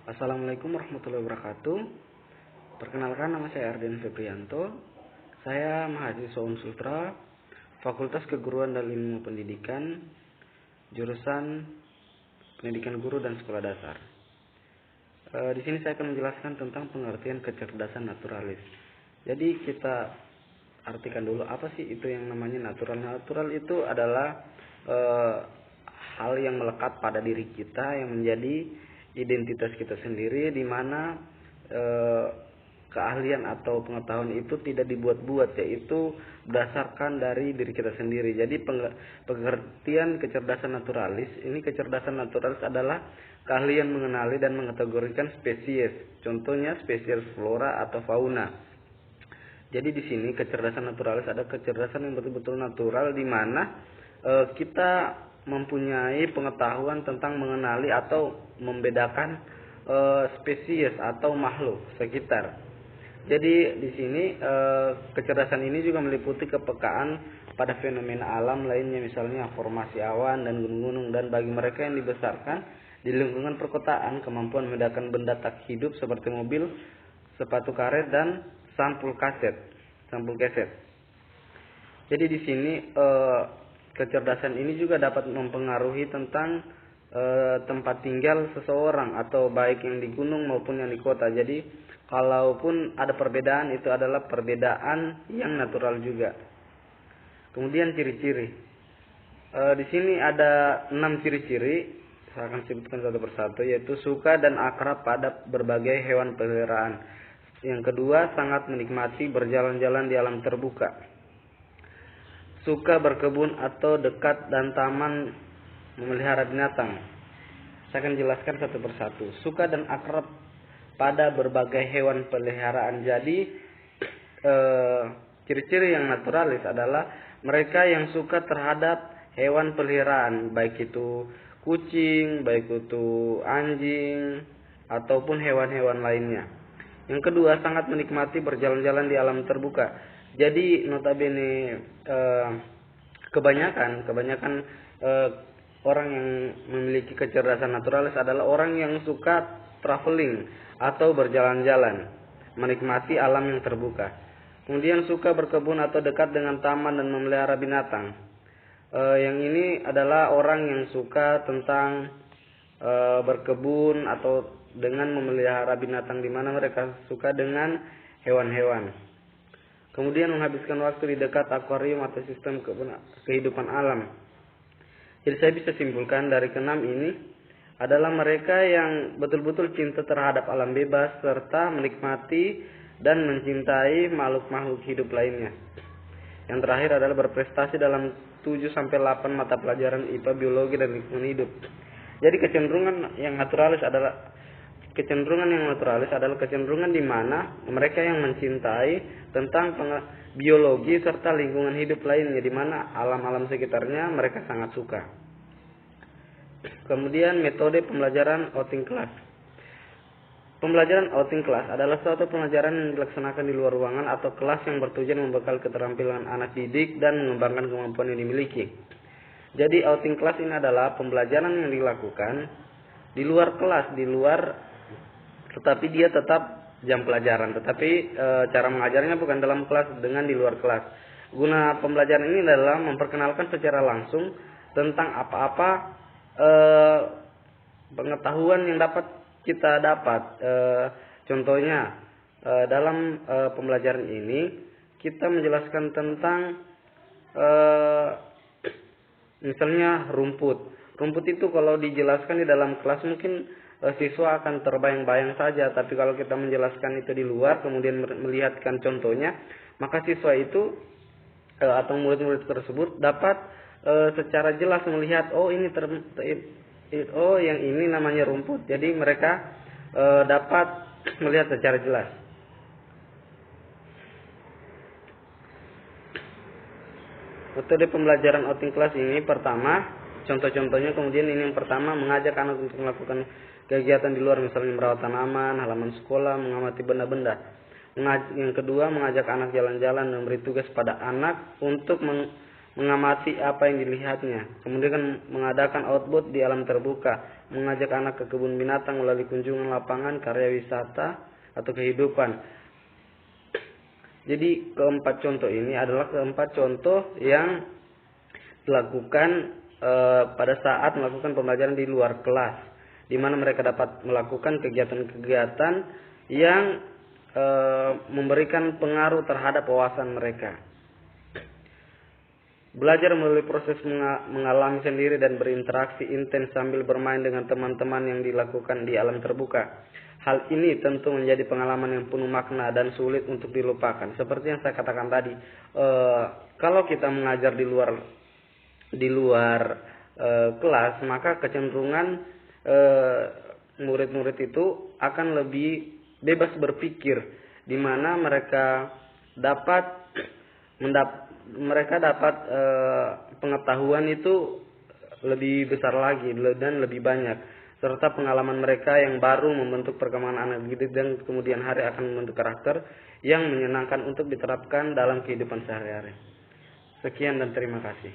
Assalamualaikum warahmatullahi wabarakatuh. Perkenalkan, nama saya Arden Febrianto. Saya mahasiswa Unsultra, Fakultas Keguruan dan Ilmu Pendidikan, jurusan Pendidikan Guru dan Sekolah Dasar. Di sini saya akan menjelaskan tentang pengertian kecerdasan naturalis. Jadi kita artikan dulu apa sih itu yang namanya natural. Natural itu adalah hal yang melekat pada diri kita, yang menjadi identitas kita sendiri, di mana keahlian atau pengetahuan itu tidak dibuat-buat, yaitu berdasarkan dari diri kita sendiri. Jadi pengertian kecerdasan naturalis ini, kecerdasan naturalis adalah keahlian mengenali dan mengkategorikan spesies, contohnya spesies flora atau fauna. Jadi di sini kecerdasan naturalis ada kecerdasan yang betul-betul natural, di mana kita mempunyai pengetahuan tentang mengenali atau membedakan spesies atau makhluk sekitar. Jadi di sini kecerdasan ini juga meliputi kepekaan pada fenomena alam lainnya, misalnya formasi awan dan gunung-gunung. Dan bagi mereka yang dibesarkan di lingkungan perkotaan, kemampuan membedakan benda tak hidup seperti mobil, sepatu karet, dan sampul keset. Jadi di sini kecerdasan ini juga dapat mempengaruhi tentang tempat tinggal seseorang, atau baik yang di gunung maupun yang di kota. Jadi kalaupun ada perbedaan, itu adalah perbedaan yang natural juga. Kemudian ciri-ciri. Di sini ada 6 ciri-ciri, saya akan sebutkan satu persatu, yaitu suka dan akrab pada berbagai hewan peliharaan. Yang kedua, sangat menikmati berjalan-jalan di alam terbuka. Suka berkebun atau dekat dan taman memelihara binatang. Saya akan jelaskan satu persatu. Suka dan akrab pada berbagai hewan peliharaan. Jadi ciri-ciri yang naturalis adalah mereka yang suka terhadap hewan peliharaan, baik itu kucing, baik itu anjing, ataupun hewan-hewan lainnya. Yang kedua, sangat menikmati berjalan-jalan di alam terbuka. Jadi notabene kebanyakan orang yang memiliki kecerdasan naturalis adalah orang yang suka traveling atau berjalan-jalan, menikmati alam yang terbuka. Kemudian suka berkebun atau dekat dengan taman dan memelihara binatang. Yang ini adalah orang yang suka tentang berkebun atau dengan memelihara binatang, di mana mereka suka dengan hewan-hewan. Kemudian menghabiskan waktu di dekat akuarium atau sistem kehidupan alam. Jadi saya bisa simpulkan dari keenam ini adalah mereka yang betul-betul cinta terhadap alam bebas, serta menikmati dan mencintai makhluk-makhluk hidup lainnya. Yang terakhir adalah berprestasi dalam 7-8 mata pelajaran IPA, biologi, dan lingkungan hidup. Jadi kecenderungan yang naturalis adalah kecenderungan di mana mereka yang mencintai tentang biologi serta lingkungan hidup lainnya, di mana alam-alam sekitarnya mereka sangat suka. Kemudian metode pembelajaran outing class. Pembelajaran outing class adalah suatu pembelajaran yang dilaksanakan di luar ruangan atau kelas yang bertujuan membekal keterampilan anak didik dan mengembangkan kemampuan yang dimiliki. Jadi outing class ini adalah pembelajaran yang dilakukan di luar kelas, tetapi dia tetap jam pelajaran, tetapi cara mengajarnya bukan dalam kelas dengan di luar kelas. Guna pembelajaran ini adalah memperkenalkan secara langsung tentang apa-apa pengetahuan yang dapat kita dapat. Contohnya dalam pembelajaran ini kita menjelaskan tentang misalnya rumput. Rumput itu kalau dijelaskan di dalam kelas mungkin siswa akan terbayang-bayang saja, tapi kalau kita menjelaskan itu di luar, kemudian melihatkan contohnya, maka siswa itu atau murid-murid tersebut dapat secara jelas melihat, yang ini namanya rumput. Jadi mereka dapat melihat secara jelas. Metode pembelajaran outing class ini pertama, contoh-contohnya, kemudian ini yang pertama, mengajak anak untuk melakukan kegiatan di luar, misalnya merawat tanaman, halaman sekolah, mengamati benda-benda. Yang kedua, mengajak anak jalan-jalan dan memberi tugas pada anak untuk mengamati apa yang dilihatnya. Kemudian mengadakan outbound di alam terbuka, mengajak anak ke kebun binatang melalui kunjungan lapangan, karya wisata, atau kehidupan. Jadi keempat contoh ini adalah keempat contoh yang dilakukan pada saat melakukan pembelajaran di luar kelas, di mana mereka dapat melakukan kegiatan-kegiatan yang memberikan pengaruh terhadap wawasan mereka. Belajar melalui proses mengalami sendiri dan berinteraksi intens sambil bermain dengan teman-teman yang dilakukan di alam terbuka. Hal ini tentu menjadi pengalaman yang penuh makna dan sulit untuk dilupakan. Seperti yang saya katakan tadi, kalau kita mengajar di luar kelas, maka kecenderungan murid-murid itu akan lebih bebas berpikir, di mana mereka dapat pengetahuan itu lebih besar lagi dan lebih banyak, serta pengalaman mereka yang baru membentuk perkembangan anak didik dan kemudian hari akan membentuk karakter yang menyenangkan untuk diterapkan dalam kehidupan sehari-hari. Sekian dan terima kasih.